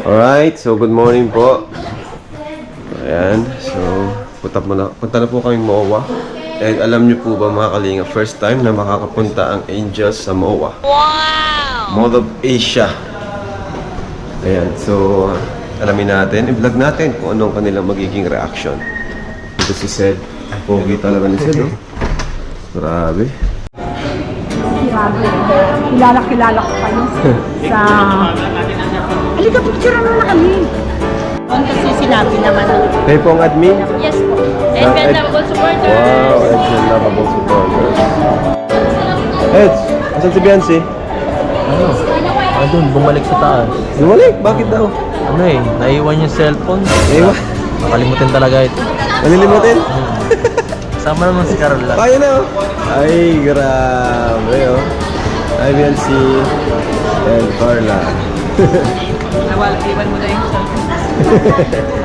Alright, so good morning po. Ayan, so punta na po kaming MOA. And alam niyo po ba mga kalinga, first time na makakapunta ang Angels sa MOA. Wow! Mall of Asia. Ayan, so alamin natin, i-vlog natin kung anong kanilang magiging reaction. Ito si Sed. Pogi talaga ni Sed, oh. Grabe. Kilala ko kayo sa... Halika, picture na kami. Kasi sinabi naman. Kayo po ang admin? Yes po. And lovable supporters. Wow, and lovable supporters. Eds, asan si Biancy? Doon, bumalik sa taas. Bumalik? Bakit daw? Naiwan yung cellphone. Naiwan? Nakalimutin talaga ito. Nalilimutin? Sama naman si Carola. Kaya na, oh. Ay, grabe, oh. Hi, Biancy. And Carla. Iwan mo na yung cellphone.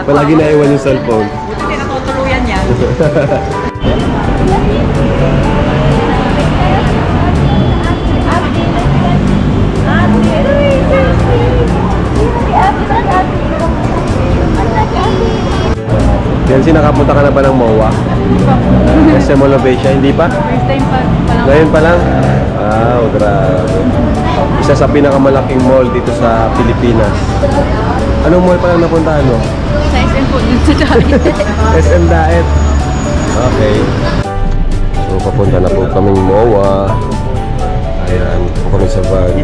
Palagi naiwan yung cellphone. Buti natutuluyan yan. Biancy, nakapunta ka na ba ng MOA? SM Mall of Asia, hindi pa? First time pa lang. Ngayon pa lang? Wow, grabe. Isa sa pinakamalaking mall dito sa Pilipinas. Anong mall pa lang napuntahan mo? Sa SM po dun sa Dalit. SM Daet. Okay. So, papunta na po kaming MOA. Ayan, po kami sa van.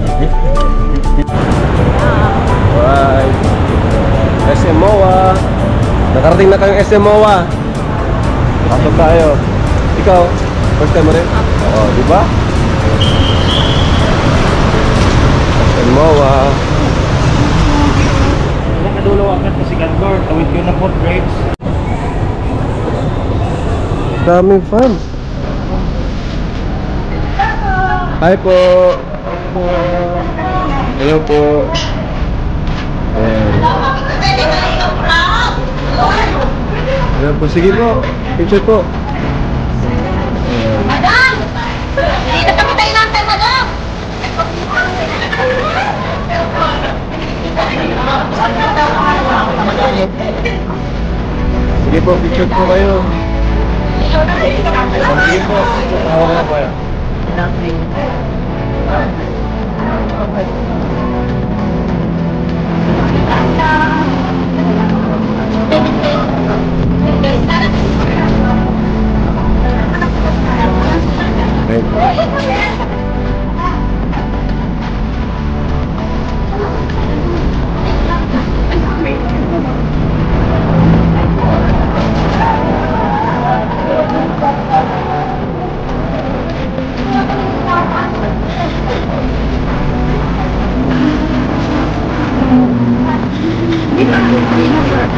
Alright. SM MOA. Nakarating na kayong SM MOA. Pasok tayo. Ikaw, first time mo rin? Oo, di ba? SM MOA. Nakadulo agad kasi Gandor. Tawid ko na po grapes. Daming fun. Hi po. Hello po. Ayan. Ayan po. Sige po. Picture po. Ayan. Madam! Dito kami tayo nantay, madam! Sige po. Picture po kayo. Sige po. Hawak na po kayo. Right.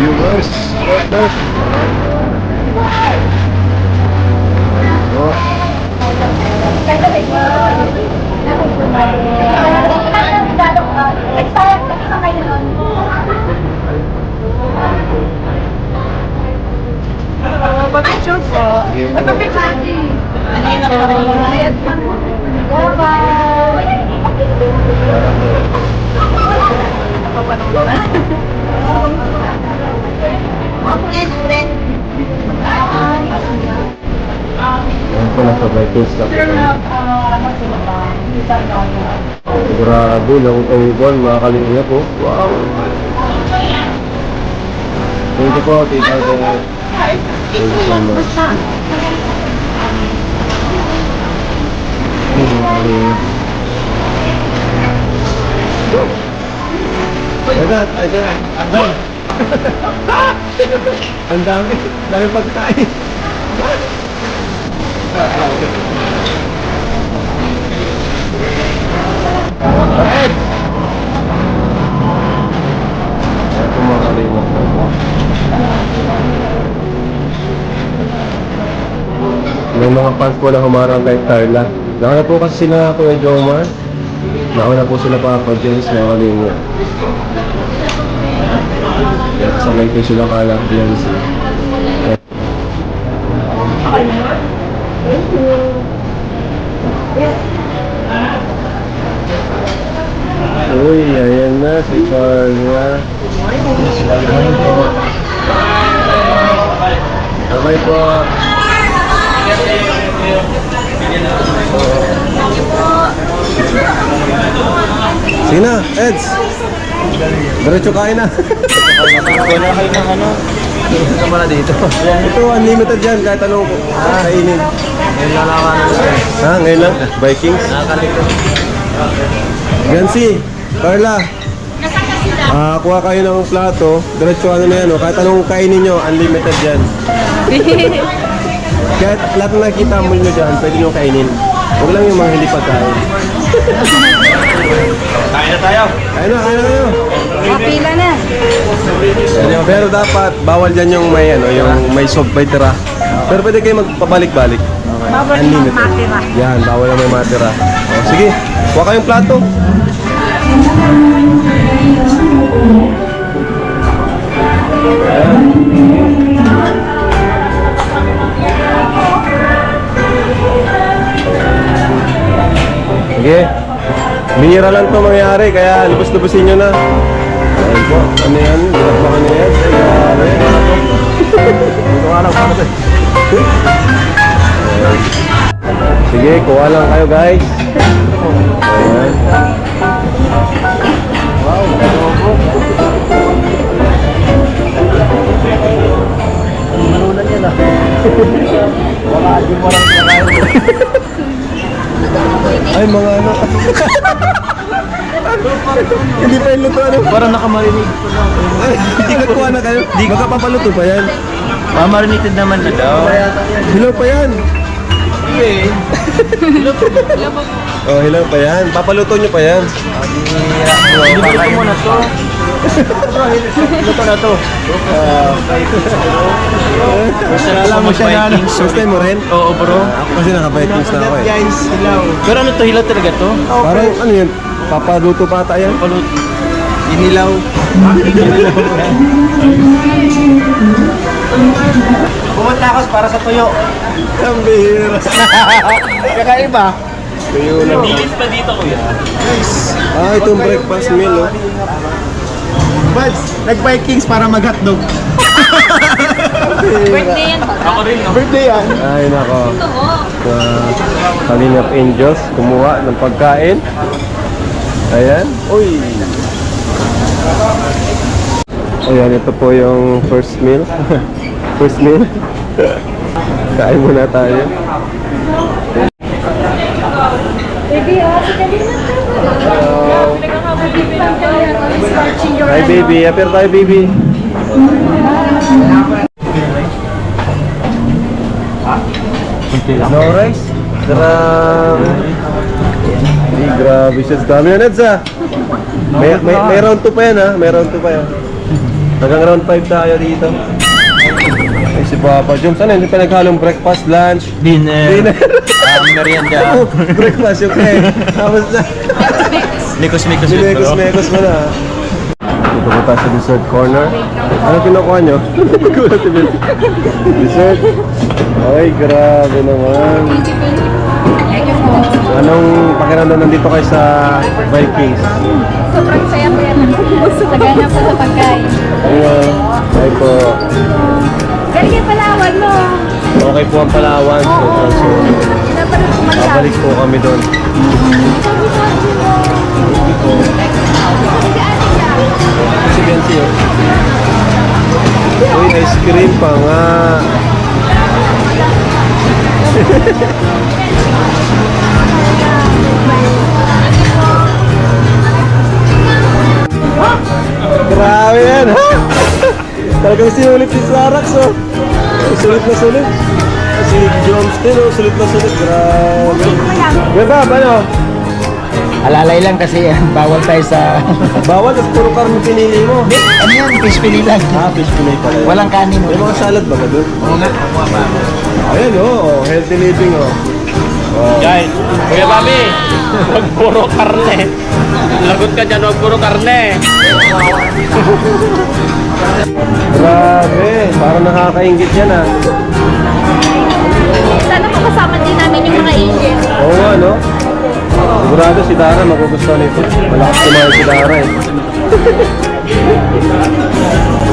Viewers, supporters. Picture po. Ayan po, nasa Vikings na po kami. Grabe, long oval, mga kalinga po. Wow! Thank you po, Tita Ate. Thank you so much. Agad! Ang dami pagkain. Ed! Ito mga kalimot na po. May mga fans po na humarang kay Carla. Nakana po kasi sila Kuya Jomar. Nauna po sila pa ako dyan sa mga kalimot. Kaya sabay ko sila Carla Biancy. Thank you. So, Uy, ayan na si Carla. Okay po. Sige na, Eds. Diretso kain na. Wala kayo ng ano. Ito pala dito. Ito, unlimited yan kahit anong kainin. Ngayon lang naman Ha, ngayon lang? Vikings? nakakalito. Gansi, Carla. Kuha kayo ng plato. Diretso ano na yan, oh. Kahit anong kainin nyo, unlimited yan. Kahit lahat ng nakikita mo nyo dyan, pwede nyo kainin. Huwag lang yung mga hindi pagkain. Kain na tayo. Kain na kayo. Kapila na. Yan, pero dapat, bawal dyan yung may, ano, yung may sob, may tira. Pero pwede kayo magpabalik-balik. Bawal yung matira. Yan, bawal na may matira. O, sige, kuha kayong plato. Sige. Bihira lang to mangyari, kaya lubos-lubusin nyo na. Ayan po, ano yan? Binakbakan niya yan. Ay, grabe. Ito nga lang, para sa'yo. Sige, kuha lang kayo guys. Ayan. Manunan yan ah. Wala, di mo lang nakain. Ay, mga ano. Hindi pa yung luto, ano? Parang nakamarinig. Ay, hindi ka kuha na kayo. Magkapapaluto pa yan. Mamarinated naman na daw. Hilaw pa yan. Hindi. Oh, hilaw pa yan. Papaluto nyo pa yan. Luto mo na to. Luto na to. Alam mo siya na ano. First time mo rin? Oo bro. Ako kasi naka-Vikings na ako eh. Guys, hilaw. Pero ano to, hilaw talaga to? Parang ano yun? Papaluto pa ata yan? Palut. Inilaw. Pumunta ako para sa tuyo. Ang bihira. Kakaiba. Tuyo lang. Dilis pa dito kuya. Itong breakfast meal, oh. Buds, nag-Vikings para mag-hotdog. Birthday yan. Ako rin, no? Birthday yan. Ay, nako. Ito mo. Kalingap Angels, kumuha ng pagkain. Ayan. Uy. Ayan, ito po yung first meal. First meal. Kain muna tayo. Baby, si Kalina. Hello. Starching your Hi, baby. Apir tayo, baby. No rice? Grabe. Hindi, grabe siya. Dami na, Neds, ah. May round 2 pa yan, ha? May round 2 pa yan. Hanggang round 5 tayo dito. Ay, si Papa Joms. Ano, hindi pa naghalong breakfast, lunch? Dinner. Dinner. Merienda. Oh, breakfast, okay. Tapos na. Mikos-mikos yun, bro. Mekos-mekos mo na. Dito po tayo sa dessert corner. Ano kinukuha nyo? Gulat si Bill. Dessert? Ay, grabe naman. Anong pakiramdam nandito kayo sa Vikings? Sobrang saya ko yan. Sagana pa sa pagkain. Hello. Hi po. Galing yung Palawan mo. Okay po ang Palawan. So, Napanood ko Malaysia. babalik po kami doon. Si Bensi, oh. Uy, ice cream pa nga. Grabe yan, ha? Talagang sinulit si Sarax, oh. Sulit na sulit. Si Jones din, oh. Sulit na sulit. Grabe. Bebab, ano? Alalay lang kasi bawal tayo sa... Bawal, at puro karne pinili mo. Ano yan? Fish fillet lang. Fish fillet pala. Walang kanin. May mga salad ba ka doon? Oo nga. Ayan, oh. Healthy living, oh. Guys, Kuya Bobby, huwag puro karne. Lagot ka dyan, huwag puro karne. Grabe, parang nakakaingit yan, ah. Sana makasama din namin yung mga agent. Oo nga, no? Sigurado si Dara magugustuhan nito. Malakas kumain si Dara eh.